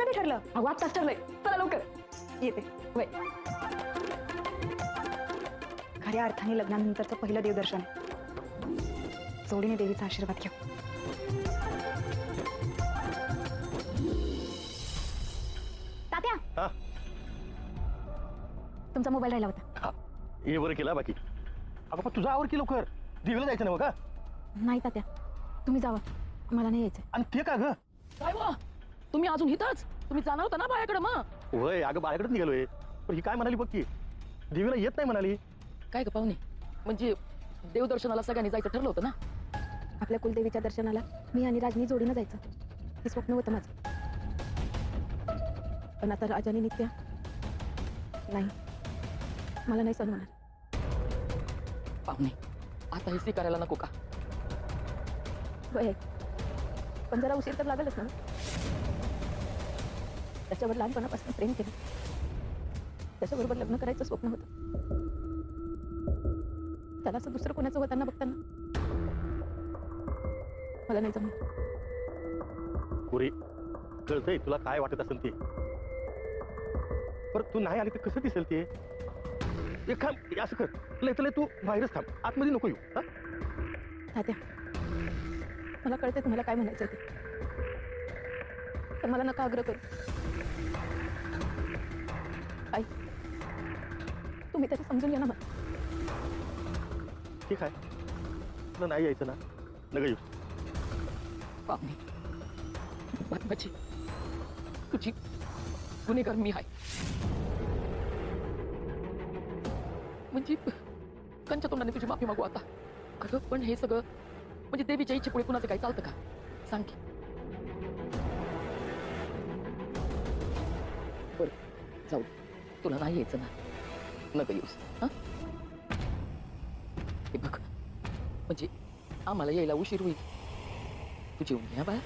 कधी ठरलं? अहो आत्ताच ठरलंय, चला लवकर. येते. वय. खऱ्या अर्थाने लग्नानंतरचं पहिलं देवदर्शन. जोडीने देवीचा आशीर्वाद घेऊ. तात्या, हा तुमचा मोबाईल राहिला होता. हा हे बरं केला बाकी. अगं पण तुझा आवर की लवकर दिवेला जायचं ना का? नाही तात्या, तुम्ही जावा, मला नाही यायचं. आणि ते का ग? काय वा, तुम्ही अजून इथंच? तुम्ही जाणार होता ना बायाकडे मग? होय अगं बाळाकडेच निघालोय. पण ही काय म्हणाली बघ की दिवेला येत नाही म्हणाली. काय ग पाहुणे, म्हणजे देवदर्शनाला सगळ्यांनी जायचं ठरलं होतं ना? आपल्या कुलदेवीच्या दर्शनाला मी आणि राजनी जोडीनं जायचं हे स्वप्न होतं माझं. पण आता राज आणि नित्या नाही, मला नाही सहन होणार. पाहुणे, आता हे स्वीकारायला नको का? वय आहे, पण जरा उशीर तर लागेलच ना. त्याच्यावर लहानपणापासून प्रेम केलं, त्याच्याबरोबर लग्न करायचं स्वप्न होतं. त्याला असं दुसरं कोणाचं होताना बघताना मला नाही जमलं. पुरी कळतंय तुला काय वाटत असेल ते, पर तू नाही आली तर कसं दिसेल ते? एक काम असं कर, लय तू बाहेरच थांब, आतमध्ये नको येऊ. हा तात्या, मला कळतंय तुम्हाला काय म्हणायचं ते, पण मला नका आग्रह करू. आई, तुम्ही तरी समजून घ्या ना मला. ठीक आहे, तुला नाही यायचं ना, नका येऊ. पाहुणे, माझी तुझी गुन्हेगार मी आहे. म्हणजे कंच्या तोंडाने तुझी माफी मागू आता. अगं पण हे सगळं म्हणजे देवीच्या इच्छेपुढे कुणाचं काही चालतं का? सांग की. बरं जाऊ, तुला नाही यायचं ना, नका येऊस. हा हे बघ, म्हणजे आम्हाला यायला उशीर होईल. तू जेवून घ्या बाळा.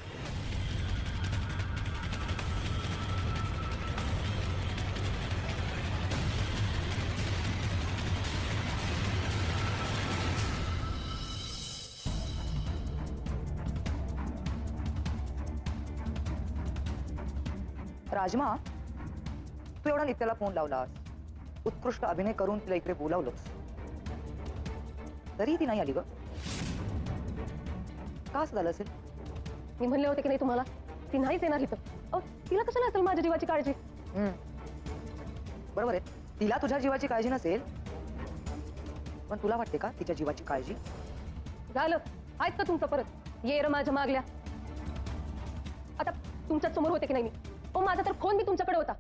राजमा, तू एवढा नित्याला फोन लावलास, उत्कृष्ट अभिनय करून तिला इकडे बोलावलंस, तरी ती नाही आली ग. का असं झालं असेल? मी म्हणले होते की नाही तुम्हाला, ती नाहीच येणार इथं. अहो, तिला कशाला असेल माझ्या जीवाची काळजी? बरोबर आहे, तिला तुझ्या जीवाची काळजी नसेल, पण तुला वाटते का तिच्या जीवाची काळजी? झालं आहेच का तुमचं परत? ये र माझ्या मागल्या. आता तुमच्याच समोर होते की नाही मी? ओ, माझा तर फोन मी तुमच्याकडे होता.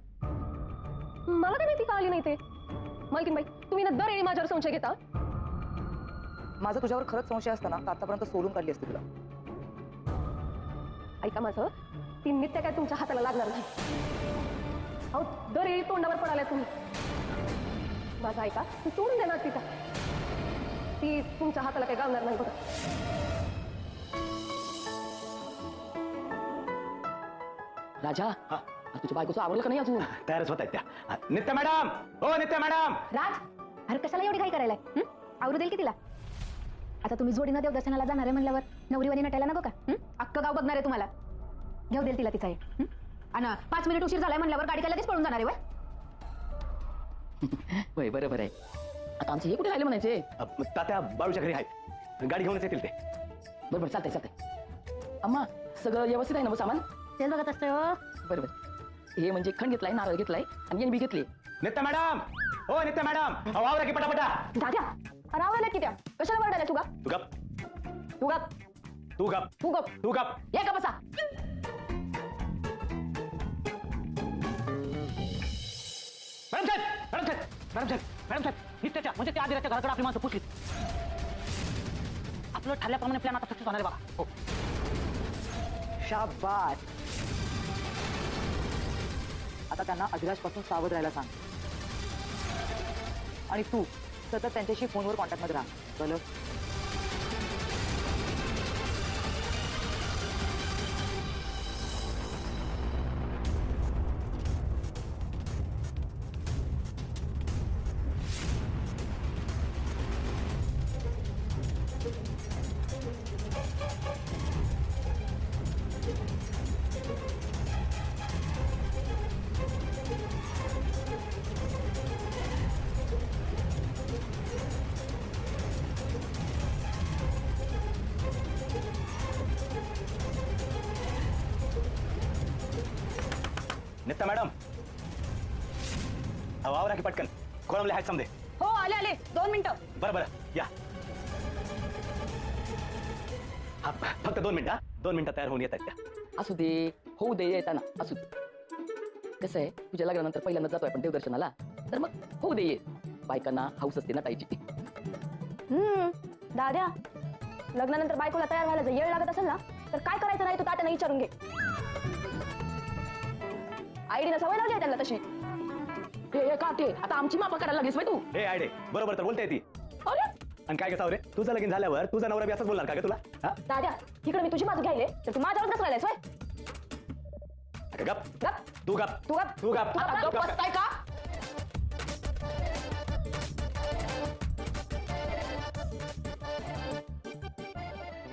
मला काय माहिती का आली नाही ते? मालकीन बाई, तुम्ही ना दरवेळी माझ्यावर संशय घेता. माझा तुझ्यावर खरंच संशय असताना आतापर्यंत सोडून काढली असते तुला. ऐका माझं, ती नित्य काय तुमच्या हाताला लागणार नाही. अहो, दरवेळी तोंडावर पडाल्या तुम्ही. माझं ऐका, ती सोडून देणार तिचा. ती तुमच्या हाताला काही गावणार नाही बघा. राजा, तुझ्या बायकोचं आवडलं का नाही अजून? तयारच होत आहेत त्या. नित्या मॅडम, हो नित्या मॅडम. राज, अरे कशाला एवढी घाई करायला? आवरू देईल की तिला? आता तुम्ही जोडीनं देवदर्शनाला जाणार आहे म्हणल्यावर नवरीवाणी नटायला नको का? अख्खं गाव बघणार आहे तुम्हाला. घेऊ देईल तिला तिचा आणि 5 मिनिट उशीर झालाय म्हणल्यावर गाडी काय लगेच पळून जाणार आहे वय? वय बरोबर आहे. आता आमचे हे कुठे राहिले म्हणायचे? तात्या बाळूच्या घरी आहेत, गाडी घेऊनच येतील ते. बरोबर, चालतंय चालतंय. अम्मा, सगळं व्यवस्थित आहे ना सामान? तेच बघत असतोय हो. बरोबर. हे म्हणजे खंड घेतलाय, नारळ घेतलाय आणि एनबी घेतली. नित्या मॅडम, हो नित्या मॅडम, आवरा की पटापटा. दाद्या, रावला की त्या कशाला वरडायला? तू गप, तू गप, तू गप, तू गप, तू गप, तू गप. ये का बसा. मॅडम साहेब, मॅडम साहेब, मॅडम साहेब, मॅडम साहेब, नित्याच्या म्हणजे त्या आदिराच्या घराकडे आपली माणसं पुसली. आपलं ठरल्याप्रमाणे प्लॅन आता सक्सेस होणार आहे बघा. हो, शाबास. आता त्यांना अधिराजपासून सावध राहायला सांग, आणि तू सतत त्यांच्याशी फोनवर कॉन्टॅक्टमध्ये राहा. चल. नित्या मॅडम आवरा की पटकन खोळंबले आहेत समजे. हो आले आले 2 मिनिटं. बरं बरं या. हा, फक्त 2 मिनिटं. 2 मिनिटात तयार होऊन येत आहेत त्या. असू दे, होऊ दे, येताना असू दे. कसं आहे, तुझ्या लग्नानंतर पहिल्यांदा जातोय आपण देवदर्शनाला, तर मग होऊ दे ये. बायकांना हाऊस असते ना ताईची. दाद्या, लग्नानंतर बायकोला तयार व्हायला जर येळ लागत असेल ना तर काय करायचं नाही तू तात्यानं विचारून घे. आयडीला सवय लागली आहे त्यांना तशी. हे का ते आता आमची मापा करायला लागलीस बाई तू. हे आयडे बरोबर तर बोलते ती. अरे आणि काय कसं रे तुझं लगीन झाल्यावर तुझा नवरा बी असंच बोलणार का ग तुला? हा दाद्या, इकडे मी तुझी बाजू घ्यायले तर तू माझ्यावर कसं राहिलायस होय? अगं गप. गप. तू गप. तू गप. तू गप. आता तू गप्प गप. बसताय का?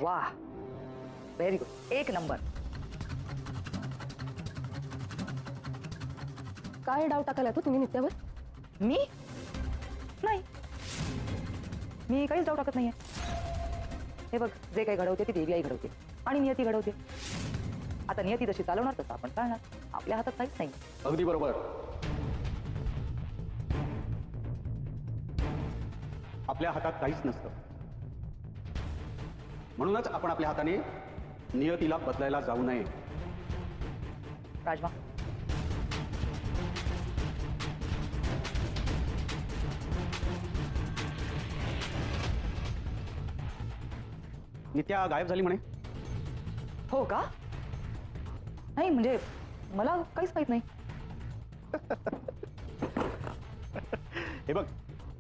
वाह, व्हेरी गुड, 1 नंबर. काय डाव टाकायला तू तुम्ही नित्यावर? मी नाही, मी काहीच डाव टाकत नाहीये. हे बघ, जे काही घडवते ती देवी आई घडवते आणि नियती घडवते. आता नियती जशी चालवणार तसं आपण चालणार. आपल्या हातात काहीच नाही. अगदी बरोबर. आपल्या हातात काहीच नसतं. म्हणूनच आपण आपल्या हाताने नियतीला बदलायला जाऊ नये. राजमा, नित्या गायब झाली म्हणे. हो का? नाही म्हणजे मला काहीच माहित नाही. हे बघ,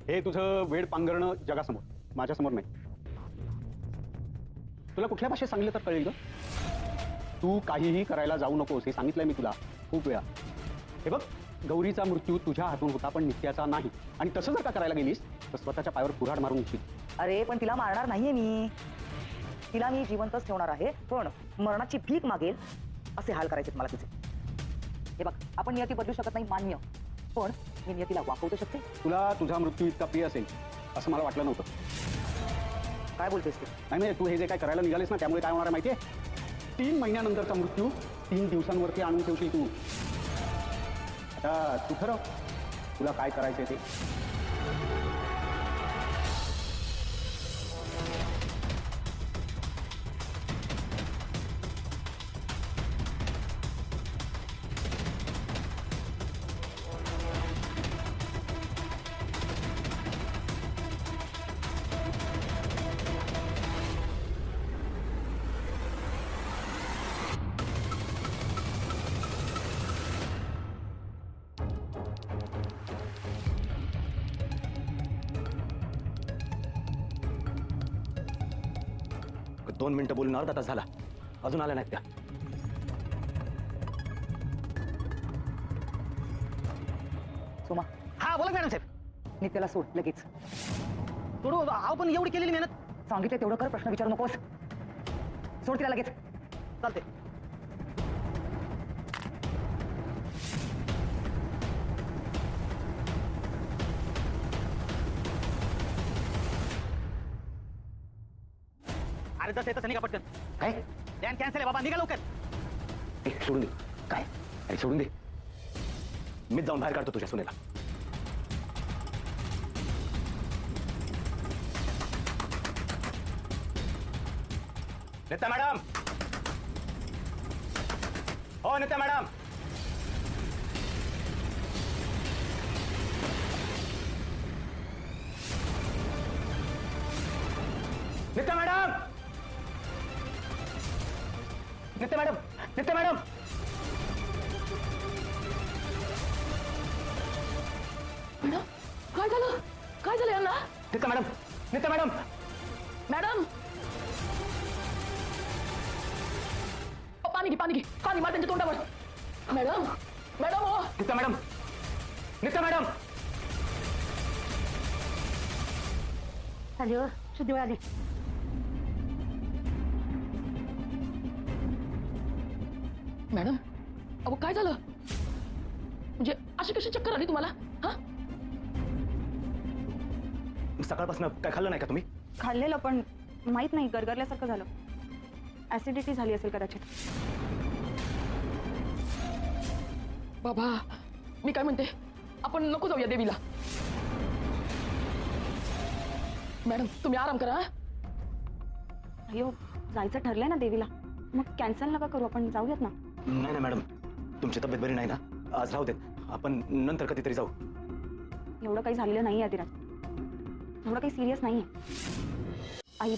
हे तुझं वेड पांघरणं जगासमोर, माझ्यासमोर नाही. तुला कुठल्या भाषेत सांगितलं तर कळेल ग. तू काहीही करायला जाऊ नकोस हे सांगितलंय मी तुला खूप वेळा. हे बघ, गौरीचा मृत्यू तुझ्या हातून होता पण नित्याचा नाही. आणि तसं जर का करायला गेलीस तर स्वतःच्या पायावर कुऱ्हाड मारून उठशील. अरे पण तिला मारणार नाहीये मी. तिला मी जिवंतच ठेवणार आहे, पण मरणाची भीक मागेल असे हाल करायचे मला तिचे. हे बघ, आपण नियती बदलू शकत नाही मान्य, पण मी नियतीला वाकवू शकते. तुला तुझा मृत्यू इतका प्रिय असेल असं मला वाटलं नव्हतं. काय बोलतेस तू? नाही नाही, तू हे जे काय करायला निघालेस ना त्यामुळे काय होणार आहे माहितीये? 3 महिन्यानंतरचा मृत्यू 3 दिवसांवरती आणून ठेवशील तू. आता तू ठरव तुला काय करायचंय ते. दोन मिनिटं बोलून अर्धा तास झाला, अजून आल्या नाहीत त्या. सोमा, हा बोला मॅडम साहेब. नित्याला सोड लगेच. सोडू अहो, पण एवढी केलेली मेहनत. सांगितलं तेवढं कर, प्रश्न विचारू नकोस. सोड तिला लगेच. चालते. अरे तसं तसं निघा पटकन. काय प्लॅन कॅन्सल आहे बाबा, निघा लवकर. ए, सोडून दे. काय अरे सोडून दे, मीच जाऊन बाहेर काढतो तुझ्या सुनेला. नित्या मॅडम, हो नित्या मॅडम. नित्या मॅडम, नित्या मॅडम, नित्या मॅडम. मॅडम, काय झालं? काय झालं यांना? नित्या मॅडम, नित्या मॅडम. मॅडम, पाणी घे, पाणी घे. पाणी मार त्यांच्या तोंडावर. मॅडम, मॅडम हो. नित्या मॅडम, नित्या मॅडम. आली हो, शुद्धी आली. मॅडम, अहो काय झालं? म्हणजे अशी कशी चक्कर आली तुम्हाला? हा, सकाळपासून काय खाल्लं नाही का तुम्ही? खाल्लेलं पण माहित नाही, गरगरल्यासारखं झालं. ऍसिडिटी झाली असेल कदाचित. बाबा मी काय म्हणते आपण नको जाऊया देवीला. मॅडम तुम्ही आराम करा हा? अयो जायचं ठरलंय ना देवीला, मग कॅन्सल नका करू, आपण जाऊयात ना. नाही नाही मॅडम, तुमची तब्येत बरी नाही ना, आज राहू देत, आपण नंतर कधीतरी जाऊ. एवढं काही झालेलं नाही आदिराज, एवढं काही सिरियस नाहीये. आई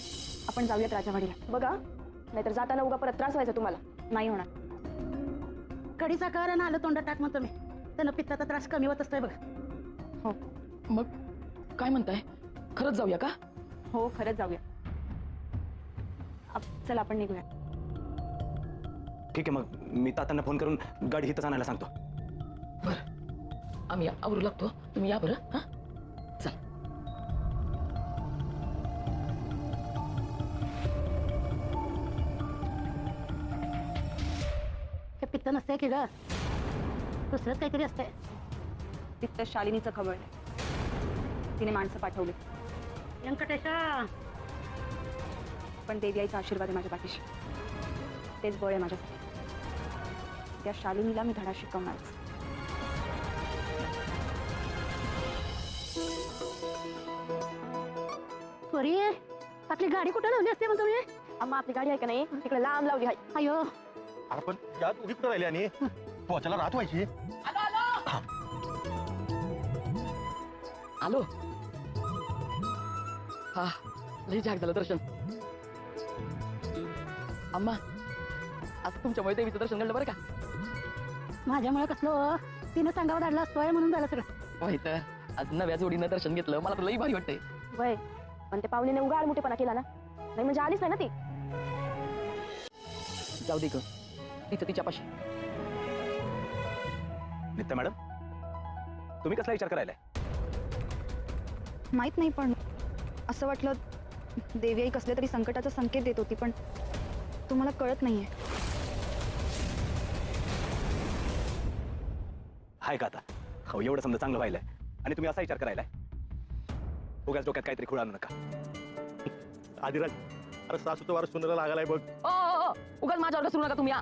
आपण जाऊयात राजावाडीला. बघा नाहीतर जाताना उगा परत त्रास व्हायचा तुम्हाला. नाही होणार. कढीचा कर आणि आलं तोंडात टाक म्हणतो मी, त्यानं पित्ताचा त्रास कमी होत असतोय बघ. हो मग काय म्हणताय, खरंच जाऊया का? हो खरंच जाऊया. चल आपण निघूया. ठीक आहे, मग मी तात्यांना फोन करून गाडी इथंच आणायला सांगतो. बरं आम्ही आवरू लागतो, तुम्ही या बरं हा. चल हे पित्त नसतंय की ग, दुसरंच काहीतरी असतंय. तिथं शालिनीचं खबर, तिने माणसं पाठवली, व्यंकटेशा पण देवी आईचा आशीर्वाद आहे माझ्या पाठीशी. तेच बळ आहे माझ्यासाठी. त्या शालिनीला मी धडा शिकवणारच. पोरी आपली गाडी कुठं लावली असते म्हणतो मी. अम्मा आपली गाडी आहे का नाही तिकडे लांब लावली आहे. अयो आपण यात उभी कुठं राहिली आणि पोचायला राहत व्हायची. आलो. हा लई जाग झालं दर्शन. अम्मा आज तुमच्यामुळे देवीचं दर्शन घडलं बरं का. माझ्यामुळे कसलं तिनं सांगावं धाडलं असतोय म्हणून झालं सगळं. माहित आज नव्या जोडीनं दर्शन घेतलं, मला तर लई भारी वाटतंय. वय पण ते पाहुणेने उगाळ मोठेपणा केला ना, नाही म्हणजे आलीच नाही ना ती. जाऊ दे ग तिचं तिच्यापाशी. नित्या मॅडम, तुम्ही कसला विचार करायलाय? माहित नाही, पण असं वाटलं देवी आई कसल्या तरी संकटाचा संकेत देत होती, पण तुम्हाला कळत नाहीये. हाय का आता? हो एवढं समजा चांगलं व्हायलंय आणि तुम्ही असा विचार करायलाय. उगाच डोक्यात काहीतरी खुळ आणू नका. आदिराज, अरे सासूचं वारस सुनाला लागायलाय बघ. ओ उगाच माझ्यावर सुरू नका तुम्ही या.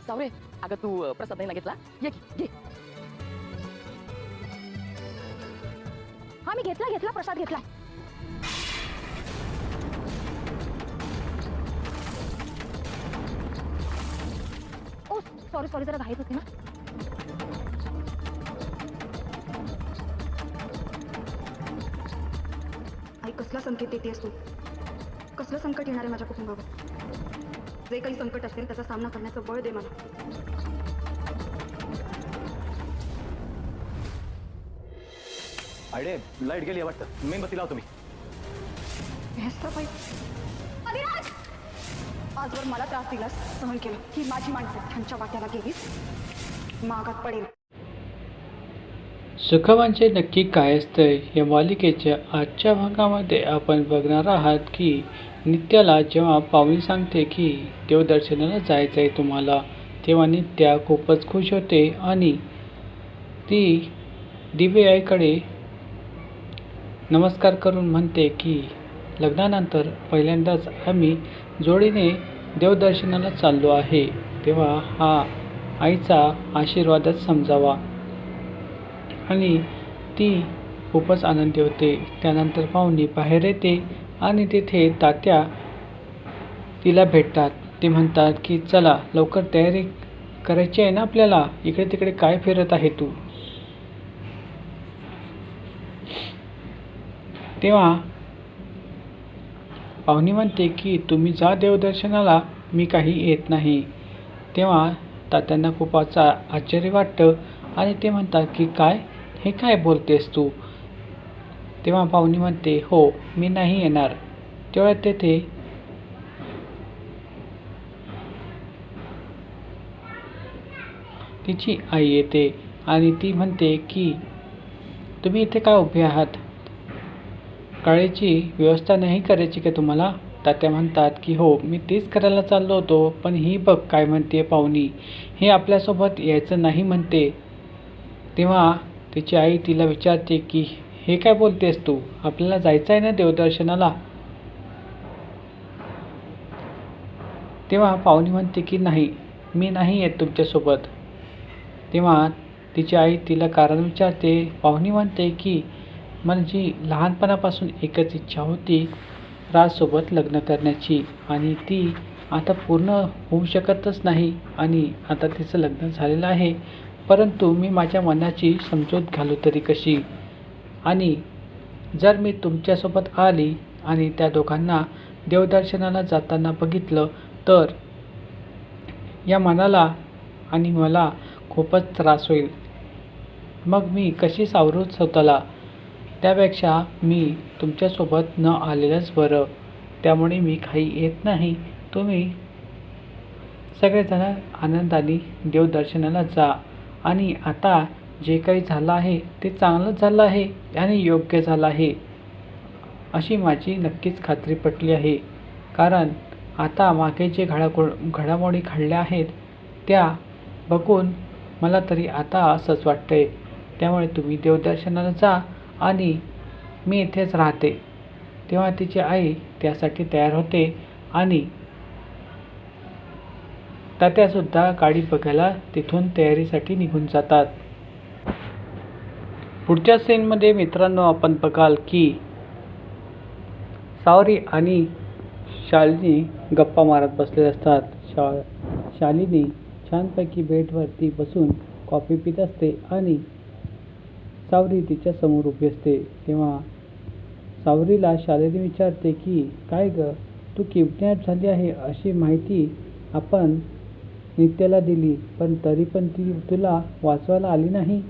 सावरे अगं तू प्रसाद नाही ना घेतला, ये की घे. हा मी घेतला प्रसाद घेतला. ओ सॉरी जरा घाईत होती ना. आई कसला संकेत देतेस तू? कसलं संकट येणार आहे माझ्या कुटुंबावर? जे काही संकट असेल त्याचा सामना करण्याचं बळ दे मला. आयडे लाईट गेली वाटतं, मेणबत्ती लावतो मी. आजवर मला त्रास दिलास, सहन केलं. ही माझी माणसं, त्यांच्या वाट्याला गेलीस, मागात पडेल. सुखवांचे नक्की काय असतंय या मालिकेच्या आजच्या भागामध्ये आपण बघणार आहात की नित्याला जेव्हा पाहुणी सांगते की देवदर्शनाला जायचं आहे तुम्हाला, तेव्हा नित्या खूपच खुश होते आणि ती दिव्य आईकडे नमस्कार करून म्हणते की लग्नानंतर पहिल्यांदाच आम्ही जोडीने देवदर्शनाला चाललो आहे, तेव्हा हा आईचा आशीर्वादच समजावा. आणि ती खूपच आनंदी होते. त्यानंतर पाहुणी बाहेर येते आणि तिथे तात्या तिला भेटतात. ते म्हणतात की चला लवकर तयारी करायची आहे ना आपल्याला, इकडे तिकडे काय फिरत आहे तू. तेव्हा पाहुणी म्हणते की तुम्ही जा देवदर्शनाला, मी काही येत नाही. तेव्हा तात्यांना खूप आश्चर्य वाटतं आणि ते म्हणतात की काय, हे काय बोलतेस तू. तेव्हा पाहुणी म्हणते हो मी नाही येणार. तेव्हा तेथे तिची आई येते आणि ती म्हणते की तुम्ही इथे काय उभे आहात, काळेची व्यवस्था नाही करायची का तुम्हाला. तात्या म्हणतात की हो मी तेच करायला चाललो होतो, पण ही बघ काय म्हणते पाहुणी, हे आपल्यासोबत यायचं नाही म्हणते. तेव्हा तिची आई तिला विचारते की हे काय बोलतेस तू, आपल्याला जायचं आहे ना देवदर्शनाला. तेव्हा पाहुणी म्हणते की नाही, मी नाही येत तुमच्यासोबत. तेव्हा तिची आई तिला कारण विचारते. पाहुणी म्हणते की माझी लहानपणापासून एकच इच्छा होती राजसोबत लग्न करण्याची, आणि ती आता पूर्ण होऊ शकतच नाही. आणि आता तिचं लग्न झालेलं आहे, परंतु मी माझ्या मनाची समजूत घालू तरी कशी? आणि जर मी तुमच्यासोबत आली आणि त्या दोघांना देवदर्शनाला जाताना बघितलं तर या मनाला आणि मला खूपच त्रास होईल. मग मी कशी सावरू स्वतःला? त्यापेक्षा मी तुमच्यासोबत न आलेलंच बरं. त्यामुळे मी काही येत नाही. तुम्ही सगळेजण आनंदाने देवदर्शनाला जा. आणि आता जे काही झालं आहे ते चांगलंच झालं आहे आणि योग्य झालं आहे अशी माझी नक्कीच खात्री पटली आहे. कारण आता मागे जे घडामोडी घडल्या आहेत त्या बघून मला तरी आता असंच वाटतंय. त्यामुळे तुम्ही देवदर्शनाला जा आणि मी इथेच राहते. तेव्हा तिची आई त्यासाठी तयार होते आणि तात्यासुद्धा गाडी बघायला तिथून तयारीसाठी निघून जातात. पुढच्या सीनमध्ये मित्रांनो आपण बघाल की सावरी आणि शालिनी गप्पा मारत बसलेले असतात. शालिनी छानपैकी बेडवरती बसून कॉफी पित असते आणि सावरी तिच्या समोर उभी असते. तेव्हा सावरीला शालिनी विचारते की काय ग, तू किडनॅप झाली आहे अशी माहिती आपण नित्याला दिली, पण तरी पण ती तुला वाचवायला आली नाही.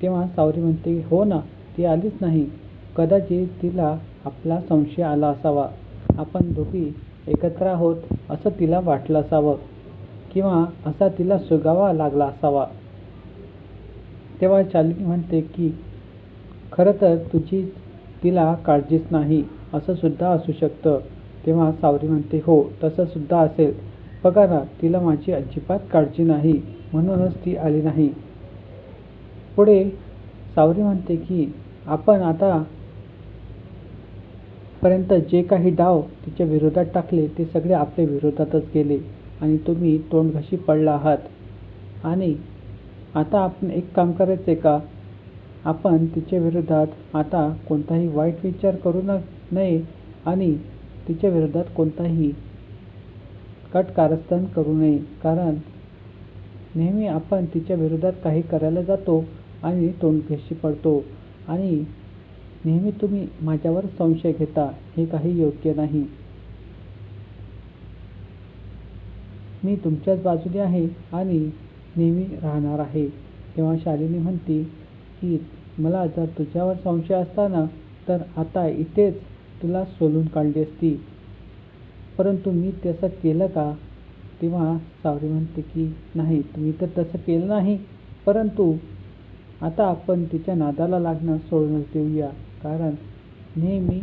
तेव्हा सावरी म्हणते हो ना, ती आलीच नाही. कदाचित तिला आपला संशय आला असावा. आपण दोघी एकत्र आहोत असं तिला वाटलं असावं किंवा असा तिला सुगावा लागला असावा. तेव्हा शालिनी म्हणते की खरं तर तुझी तिला काळजीच नाही असं सुद्धा असू शकतं. तेव्हा सावरी म्हणते हो, तसं सुद्धा असेल. बघा ना, तिला माझी अजिबात काळजी नाही म्हणूनच ती आली नाही. पुढे सावरी म्हणते की आपण आता पर्यंत जे काही डाव तिच्या विरोधात टाकले ते सगळे आपल्या विरोधातच गेले आणि तुम्ही तोंडघशी पडला आहात. आणि आता आपण एक काम करायचं आहे का, आपण तिच्या विरोधात आता कोणताही वाईट विचार करू नये आणि तिच्या विरोधात कोणताही कारस्थान करू नये. कारण नेहमी आपण तिच्या विरोधात काही करायला जातो आणि तोंडघशी पडतो आणि नेहमी तुम्ही माझ्यावर संशय घेता, हे काही योग्य नाही. मी तुमच्याच बाजूने आहे आणि नेहमी राहणार आहे. तेव्हा शालिनी म्हणते की मला जर तुझ्यावर संशय असता ना तर आता इथेच तुला सोलून काढली असती, परंतु मी तसं केलं का? तेव्हा सावरी म्हणते की नाही, तुम्ही तर तसं केलं नाही, परंतु आता आपण तिच्या नादाला लागणं सोडूनच देऊया. कारण नेहमी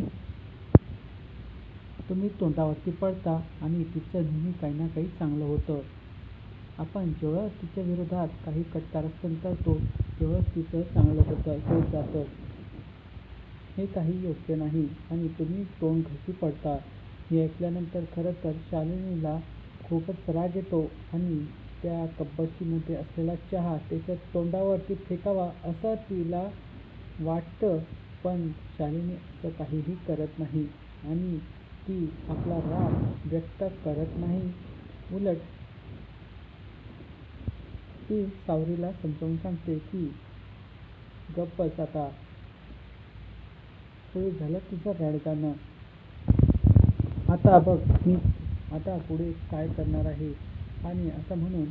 तुम्ही तोंडावरती पडता आणि तिचं नेहमी काही ना काही चांगलं होतं. आपण जेवढं तिच्या विरोधात काही कारस्थान करतो तेवढंच तिचं चांगलं होत जातं. हे काही योग्य नाही आणि तुम्ही तोंडघशी पडता. हे ऐकल्यानंतर खरं तर शालिनीला खूपच राग येतो आणि त्या कब्बशीमध्ये असलेला चहा त्याच्या तोंडावरती फेकावा असं तिला वाटतं, पण शालिनी असं काहीही करत नाही आणि ती आपला राग व्यक्त करत नाही. उलट ती सावरीला समजावून सांगते की गप्प बस, आता पुढे झालं तुझं रडगाणं. आता बघ मी आता पुढे काय करणार आहे. आणि असं म्हणून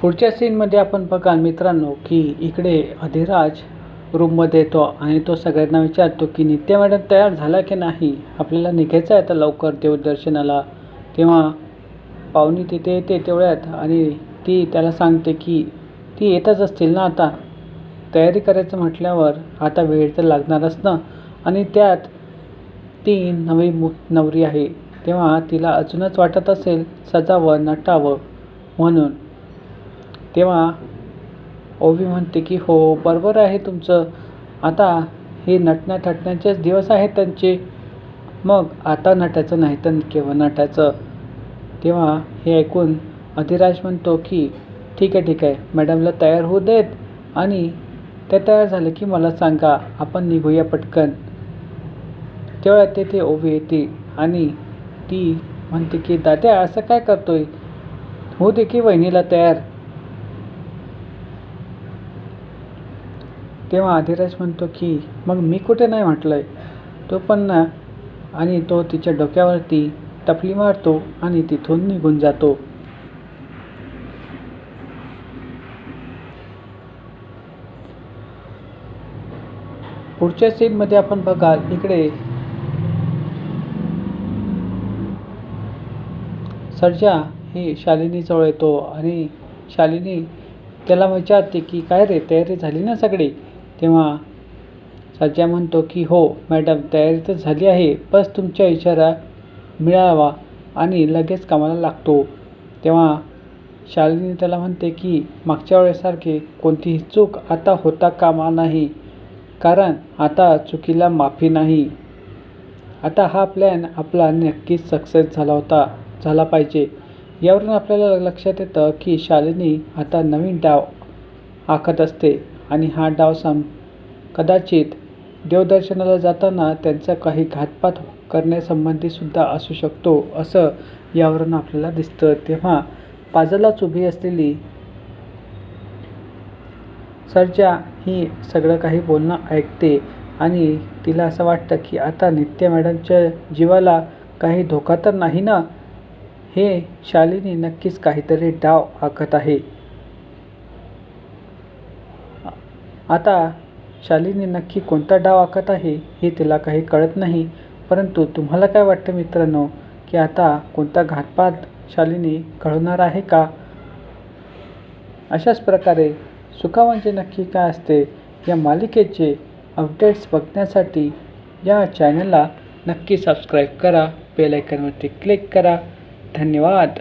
पुढच्या सीनमध्ये आपण बघाल मित्रांनो की इकडे अधिराज रूममध्ये येतो आणि तो सगळ्यांना विचारतो की नित्या मॅडम तयार झाला की नाही, आपल्याला निघायचं आहे आता लवकर देवदर्शनाला. तेव्हा पाहुणी तिथे येते तेवढ्यात आणि ती त्याला सांगते की ती येतच असतील ना, आता तयारी करायचं म्हटल्यावर आता वेळ तर लागणारच ना, आणि त्यात ती नवी नवरी आहे. तेव्हा तिला अजूनच वाटत असेल सजावं नटावं म्हणून. तेव्हा ओवी म्हणते की हो बरोबर आहे तुमचं. आता हे नटण्या थटण्याचेच दिवस आहेत त्यांचे. मग आता नटायचं नाही तर केव्हा नटायचं. तेव्हा हे ऐकून अधिराज म्हणतो की ठीक आहे मॅडमला तयार होऊ देत आणि त्या तयार झाले की मला सांगा, आपण निघूया पटकन. तेव्हा तेथे ओवी येते आणि ती म्हणते की दाद्या असं काय करतोय, होऊ दे की वहिनीला तयार. तेव्हा अधिराज म्हणतो की मग मी कुठे नाही म्हटलंय. तो पण ना, आणि तो तिच्या डोक्यावरती टपली मारतो आणि तिथून निघून जातो. पुढच्या सीनमध्ये आपण बघाल इकडे सर्जा ही शालिनीजवळ येतो आणि शालिनी त्याला विचारते की काय रे तयारी झाली ना सगळी. तेव्हा सर्जा म्हणतो की हो मॅडम तयारी तर झाली आहे, बस तुमचा इशारा मिळावा आणि लगेच कामाला लागतो. तेव्हा शालिनी त्याला म्हणते की मागच्या वेळेसारखी कोणतीही चूक आता होता कामा नाही, कारण आता चुकीला माफी नाही. आता हा प्लॅन आपला नक्कीच सक्सेस झाला पाहिजे. यावरून आपल्याला लक्षात येतं की शालिनी आता नवीन डाव आखत असते आणि हा डाव कदाचित देवदर्शनाला जाताना त्यांचा काही घातपात करण्यासंबंधी सुद्धा असू शकतो असं यावरून आपल्याला दिसतं. तेव्हा बाजूलाच उभी असलेली सर्जा ही सगळं काही बोलणं ऐकते आणि तिला असं वाटतं की आता नित्या मॅडमच्या जीवाला काही धोका तर नाही ना. हे शालिनी नक्कीच काहीतरी डाव आखत आहे. आता शालिनी नक्की कोणता डाव आखत आहे हे तिला काही कळत नाही. परंतु तुम्हाला काय वाटतं मित्रांनो की आता कोणता घातपात शालिनी घडवणार आहे का? अशाच प्रकारे सुका म्हणजे नक्की काय असते या मालिकेचे अपडेट्स बघण्यासाठी या चॅनलला नक्की सबस्क्राईब करा, बेल आयकॉनवरती क्लिक करा. धन्यवाद.